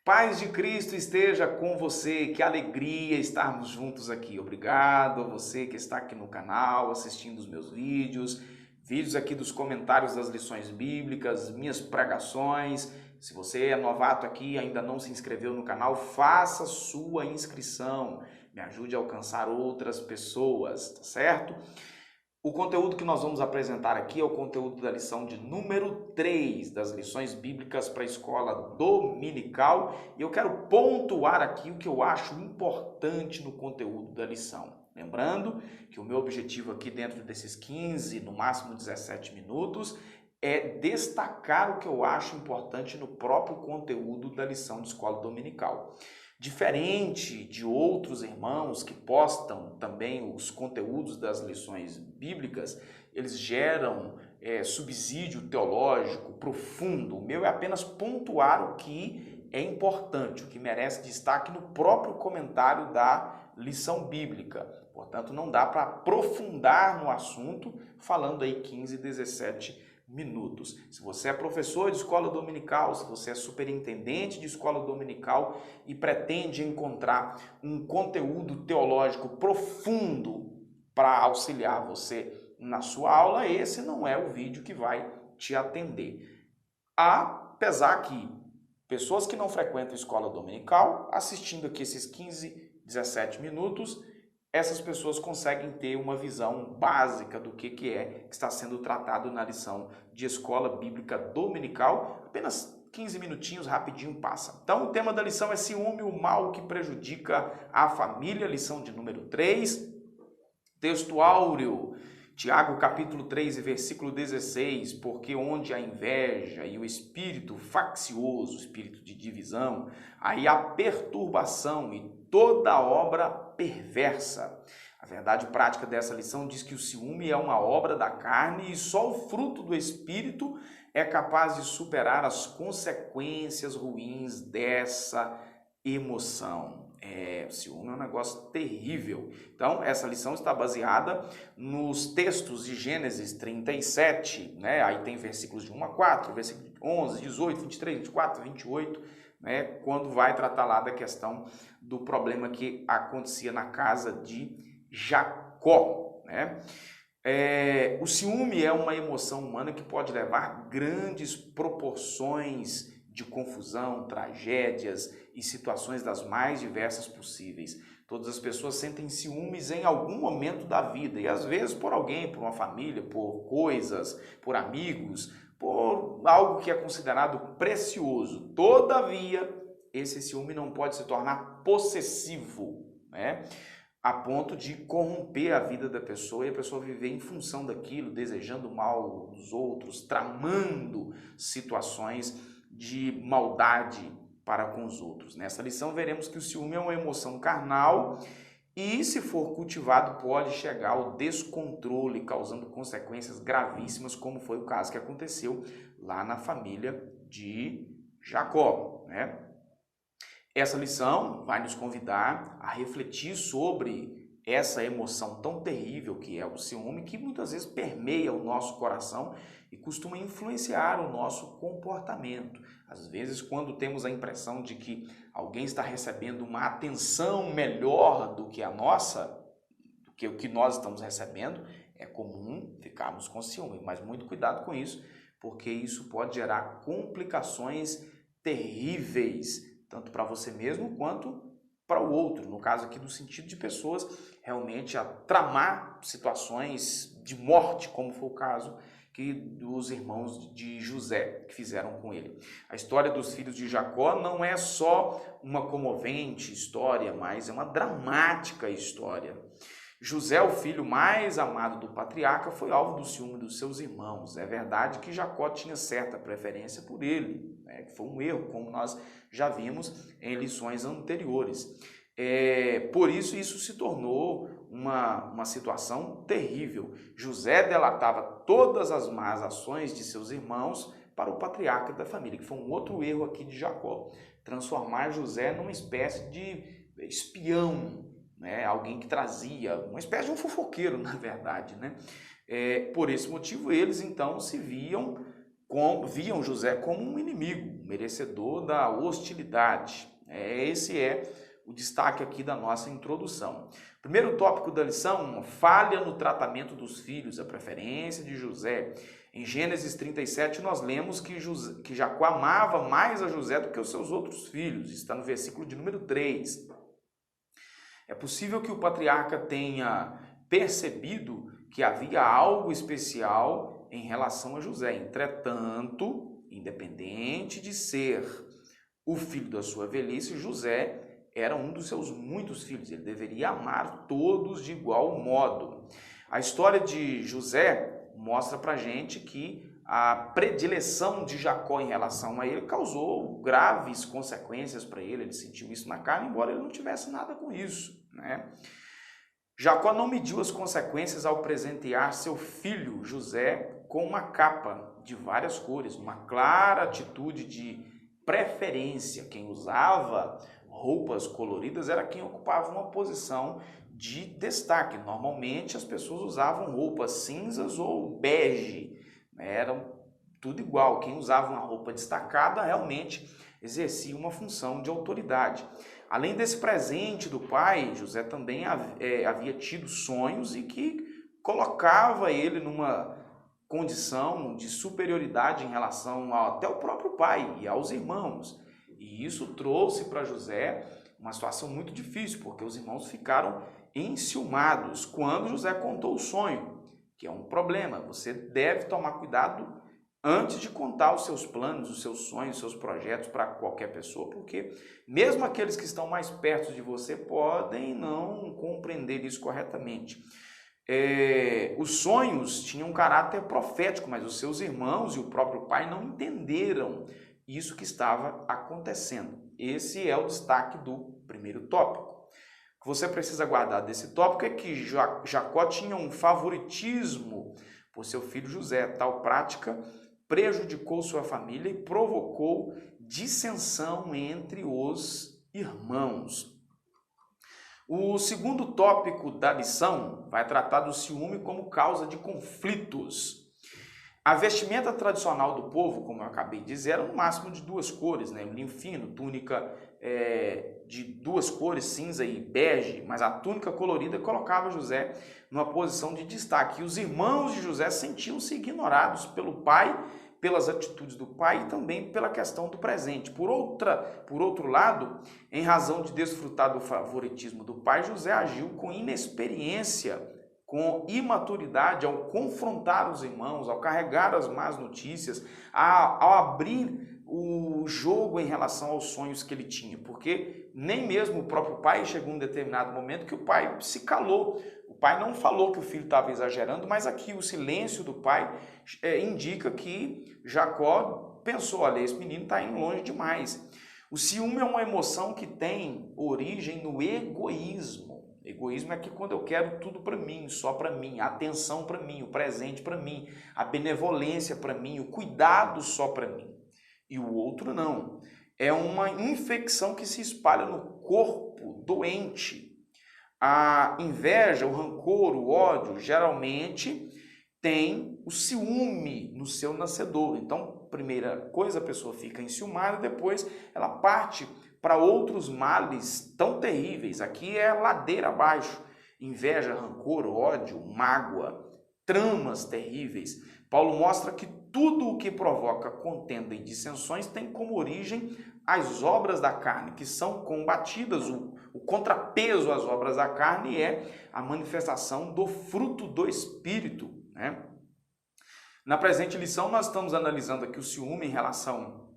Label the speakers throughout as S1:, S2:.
S1: Paz de Cristo esteja com você, que alegria estarmos juntos aqui. Obrigado a você que está aqui no canal, assistindo os meus vídeos aqui dos comentários das lições bíblicas, minhas pregações. Se você é novato aqui e ainda não se inscreveu no canal, faça sua inscrição, me ajude a alcançar outras pessoas, tá certo? O conteúdo que nós vamos apresentar aqui é o conteúdo da lição de número 3 das lições bíblicas para a escola dominical e eu quero pontuar aqui o que eu acho importante no conteúdo da lição. Lembrando que o meu objetivo aqui dentro desses 15, no máximo 17 minutos, é destacar o que eu acho importante no próprio conteúdo da lição de escola dominical. Diferente de outros irmãos que postam também os conteúdos das lições bíblicas, eles geram subsídio teológico profundo. O meu é apenas pontuar o que é importante, o que merece destaque no próprio comentário da lição bíblica. Portanto, não dá para aprofundar no assunto falando aí 15, 17 minutos. Se você é professor de escola dominical, se você é superintendente de escola dominical e pretende encontrar um conteúdo teológico profundo para auxiliar você na sua aula, esse não é o vídeo que vai te atender. Apesar que pessoas que não frequentam escola dominical, assistindo aqui esses 15, 17 minutos, essas pessoas conseguem ter uma visão básica do que está sendo tratado na lição de escola bíblica dominical. Apenas 15 minutinhos, rapidinho passa. Então, o tema da lição é ciúme, o mal que prejudica a família, lição de número 3. Texto áureo, Tiago capítulo 3 e versículo 16, porque onde a inveja e o espírito faccioso, o espírito de divisão, aí a perturbação e toda obra perversa. A verdade prática dessa lição diz que o ciúme é uma obra da carne e só o fruto do espírito é capaz de superar as consequências ruins dessa emoção. O ciúme é um negócio terrível. Então, essa lição está baseada nos textos de Gênesis 37, né? Aí tem versículos de 1 a 4, versículos 11, 18, 23, 24, 28, né? Quando vai tratar lá da questão do problema que acontecia na casa de Jacó, né? O ciúme é uma emoção humana que pode levar grandes proporções de confusão, tragédias e situações das mais diversas possíveis. Todas as pessoas sentem ciúmes em algum momento da vida, e às vezes por alguém, por uma família, por coisas, por amigos, por algo que é considerado precioso. Todavia, esse ciúme não pode se tornar possessivo, né? A ponto de corromper a vida da pessoa e a pessoa viver em função daquilo, desejando o mal dos outros, tramando situações de maldade para com os outros. Nessa lição veremos que o ciúme é uma emoção carnal e, se for cultivado, pode chegar ao descontrole, causando consequências gravíssimas, como foi o caso que aconteceu lá na família de Jacó, né? Essa lição vai nos convidar a refletir sobre essa emoção tão terrível que é o ciúme, que muitas vezes permeia o nosso coração e costuma influenciar o nosso comportamento. Às vezes, quando temos a impressão de que alguém está recebendo uma atenção melhor do que a nossa, do que o que nós estamos recebendo, é comum ficarmos com ciúme, mas muito cuidado com isso, porque isso pode gerar complicações terríveis, tanto para você mesmo quanto para o outro, no caso aqui do sentido de pessoas realmente a tramar situações de morte, como foi o caso dos irmãos de José que fizeram com ele. A história dos filhos de Jacó não é só uma comovente história, mas é uma dramática história. José, o filho mais amado do patriarca, foi alvo do ciúme dos seus irmãos. É verdade que Jacó tinha certa preferência por ele, né? Que foi um erro, como nós já vimos em lições anteriores. Por isso se tornou uma situação terrível. José delatava todas as más ações de seus irmãos para o patriarca da família, que foi um outro erro aqui de Jacó. Transformar José numa espécie de espião, né? Alguém que trazia, uma espécie de um fofoqueiro, na verdade, né? Por esse motivo, eles então se viam viam José como um inimigo, merecedor da hostilidade. Esse é o destaque aqui da nossa introdução. Primeiro tópico da lição: falha no tratamento dos filhos, a preferência de José. Em Gênesis 37 nós lemos que Jacó amava mais a José do que os seus outros filhos. Está no versículo de número 3. É possível que o patriarca tenha percebido que havia algo especial em relação a José. Entretanto, independente de ser o filho da sua velhice, José era um dos seus muitos filhos. Ele deveria amar todos de igual modo. A história de José mostra pra gente que a predileção de Jacó em relação a ele causou graves consequências para ele. Ele sentiu isso na carne, embora ele não tivesse nada com isso, né? Jacó não mediu as consequências ao presentear seu filho José com uma capa de várias cores, uma clara atitude de preferência. Quem usava roupas coloridas era quem ocupava uma posição de destaque. Normalmente as pessoas usavam roupas cinzas ou bege, eram tudo igual. Quem usava uma roupa destacada realmente exercia uma função de autoridade. Além desse presente do pai, José também havia tido sonhos e que colocava ele numa condição de superioridade em relação até ao próprio pai e aos irmãos. E isso trouxe para José uma situação muito difícil, porque os irmãos ficaram enciumados quando José contou o sonho, que é um problema. Você deve tomar cuidado antes de contar os seus planos, os seus sonhos, os seus projetos para qualquer pessoa, porque mesmo aqueles que estão mais perto de você podem não compreender isso corretamente. Os sonhos tinham um caráter profético, mas os seus irmãos e o próprio pai não entenderam isso que estava acontecendo. Esse é o destaque do primeiro tópico. O que você precisa guardar desse tópico é que Jacó tinha um favoritismo por seu filho José. Tal prática prejudicou sua família e provocou dissensão entre os irmãos. O segundo tópico da lição vai tratar do ciúme como causa de conflitos. A vestimenta tradicional do povo, como eu acabei de dizer, era no máximo de duas cores, né? Linho fino, túnica de duas cores, cinza e bege, mas a túnica colorida colocava José numa posição de destaque. E os irmãos de José sentiam-se ignorados pelo pai, pelas atitudes do pai e também pela questão do presente. Por outro lado, em razão de desfrutar do favoritismo do pai, José agiu com inexperiência, com imaturidade ao confrontar os irmãos, ao carregar as más notícias, ao abrir o jogo em relação aos sonhos que ele tinha, porque nem mesmo o próprio pai chegou em um determinado momento que o pai se calou. O pai não falou que o filho estava exagerando, mas aqui o silêncio do pai indica que Jacó pensou: olha, esse menino está indo longe demais. O ciúme é uma emoção que tem origem no egoísmo. Egoísmo é que quando eu quero tudo para mim, só para mim, a atenção para mim, o presente para mim, a benevolência para mim, o cuidado só para mim. E o outro não. É uma infecção que se espalha no corpo doente. A inveja, o rancor, o ódio, geralmente tem o ciúme no seu nascedor. Então, primeira coisa, a pessoa fica enciumada, depois ela parte para outros males tão terríveis. Aqui é ladeira abaixo. Inveja, rancor, ódio, mágoa, tramas terríveis. Paulo mostra que tudo o que provoca contenda e dissensões tem como origem as obras da carne, que são combatidas. O contrapeso às obras da carne é a manifestação do fruto do Espírito, né? Na presente lição, nós estamos analisando aqui o ciúme em relação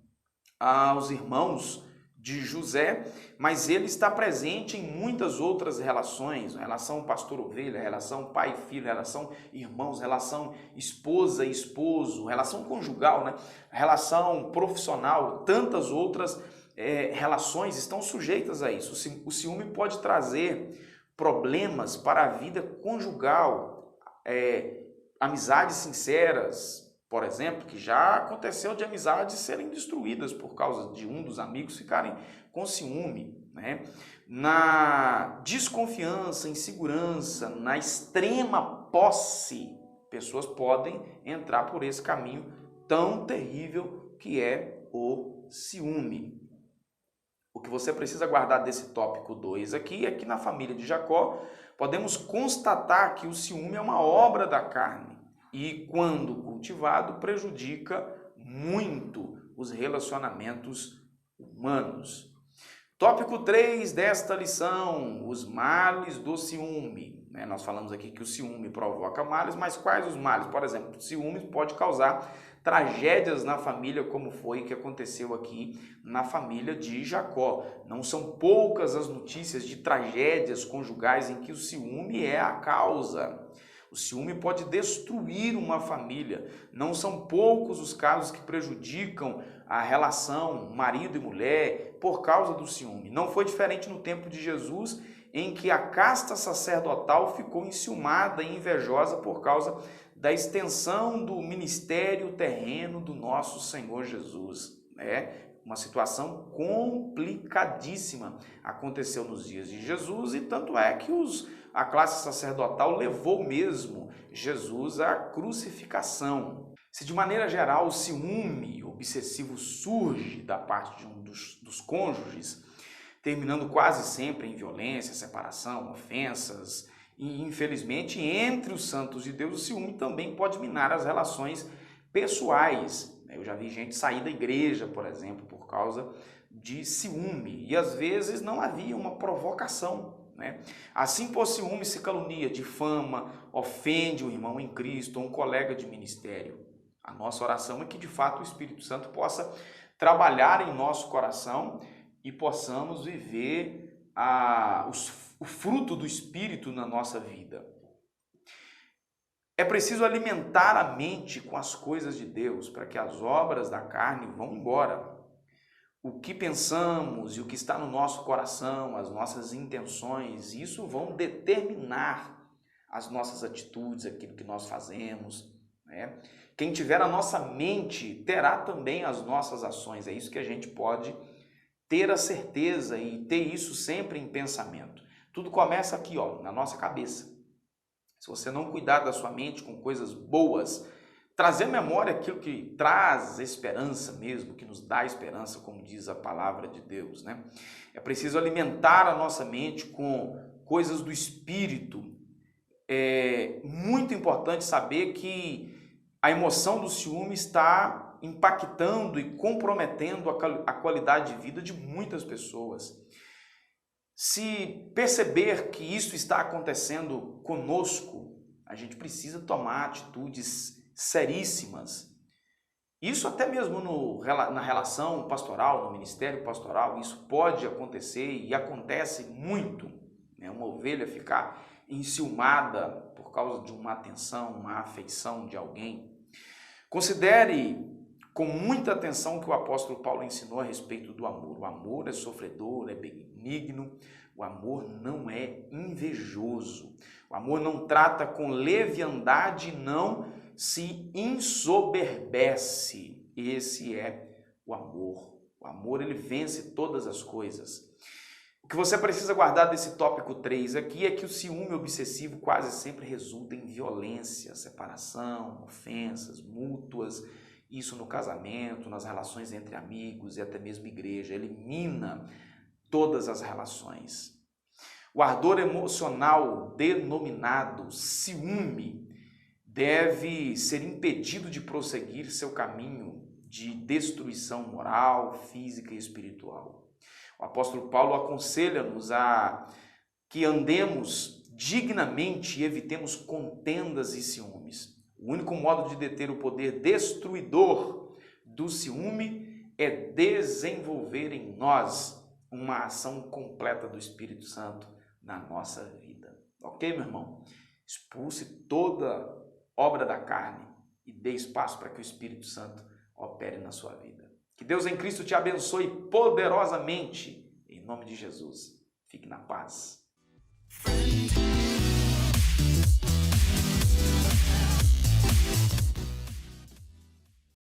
S1: aos irmãos de José, mas ele está presente em muitas outras relações, relação pastor-ovelha, relação pai e filho, relação irmãos, relação esposa e esposo, relação conjugal, né? Relação profissional, tantas outras relações estão sujeitas a isso. O ciúme pode trazer problemas para a vida conjugal, amizades sinceras, por exemplo, que já aconteceu de amizades serem destruídas por causa de um dos amigos ficarem com ciúme, né? Na desconfiança, insegurança, na extrema posse, pessoas podem entrar por esse caminho tão terrível que é o ciúme. O que você precisa guardar desse tópico 2 aqui é que na família de Jacó podemos constatar que o ciúme é uma obra da carne e, quando cultivado, prejudica muito os relacionamentos humanos. Tópico 3 desta lição, os males do ciúme. Nós falamos aqui que o ciúme provoca males, mas quais os males? Por exemplo, o ciúme pode causar tragédias na família, como foi que aconteceu aqui na família de Jacó. Não são poucas as notícias de tragédias conjugais em que o ciúme é a causa. O ciúme pode destruir uma família. Não são poucos os casos que prejudicam a relação marido e mulher por causa do ciúme. Não foi diferente no tempo de Jesus, em que a casta sacerdotal ficou enciumada e invejosa por causa da extensão do ministério terreno do nosso Senhor Jesus. Uma situação complicadíssima aconteceu nos dias de Jesus, e tanto é que a classe sacerdotal levou mesmo Jesus à crucificação. Se de maneira geral o ciúme obsessivo surge da parte de um dos cônjuges, terminando quase sempre em violência, separação, ofensas, e infelizmente entre os santos de Deus o ciúme também pode minar as relações pessoais. Eu já vi gente sair da igreja, por exemplo, por causa de ciúme, e às vezes não havia uma provocação. Assim, por ciúme se calunia, difama, ofende um irmão em Cristo ou um colega de ministério. A nossa oração é que de fato o Espírito Santo possa trabalhar em nosso coração e possamos viver o fruto do Espírito na nossa vida. É preciso alimentar a mente com as coisas de Deus para que as obras da carne vão embora. O que pensamos e o que está no nosso coração, as nossas intenções, isso vão determinar as nossas atitudes, aquilo que nós fazemos. Quem tiver a nossa mente terá também as nossas ações. É isso que a gente pode ter a certeza e ter isso sempre em pensamento. Tudo começa aqui, na nossa cabeça. Se você não cuidar da sua mente com coisas boas, trazer à memória aquilo que traz esperança mesmo, que nos dá esperança, como diz a palavra de Deus. É preciso alimentar a nossa mente com coisas do Espírito. É muito importante saber que a emoção do ciúme está impactando e comprometendo a qualidade de vida de muitas pessoas. Se perceber que isso está acontecendo conosco, a gente precisa tomar atitudes seríssimas. Isso até mesmo na relação pastoral, no ministério pastoral, isso pode acontecer e acontece muito. Uma ovelha ficar enciumada por causa de uma atenção, uma afeição de alguém. Considere com muita atenção o que o apóstolo Paulo ensinou a respeito do amor. O amor é sofredor, é benigno, o amor não é invejoso. O amor não trata com leviandade, não se ensoberbece. Esse é o amor. O amor, ele vence todas as coisas. O que você precisa guardar desse tópico 3 aqui é que o ciúme obsessivo quase sempre resulta em violência, separação, ofensas mútuas, isso no casamento, nas relações entre amigos e até mesmo igreja. Elimina todas as relações. O ardor emocional denominado ciúme deve ser impedido de prosseguir seu caminho de destruição moral, física e espiritual. O apóstolo Paulo aconselha-nos a que andemos dignamente e evitemos contendas e ciúmes. O único modo de deter o poder destruidor do ciúme é desenvolver em nós uma ação completa do Espírito Santo na nossa vida. Ok, meu irmão? Expulse toda obra da carne e dê espaço para que o Espírito Santo opere na sua vida. Que Deus em Cristo te abençoe poderosamente, em nome de Jesus. Fique na paz.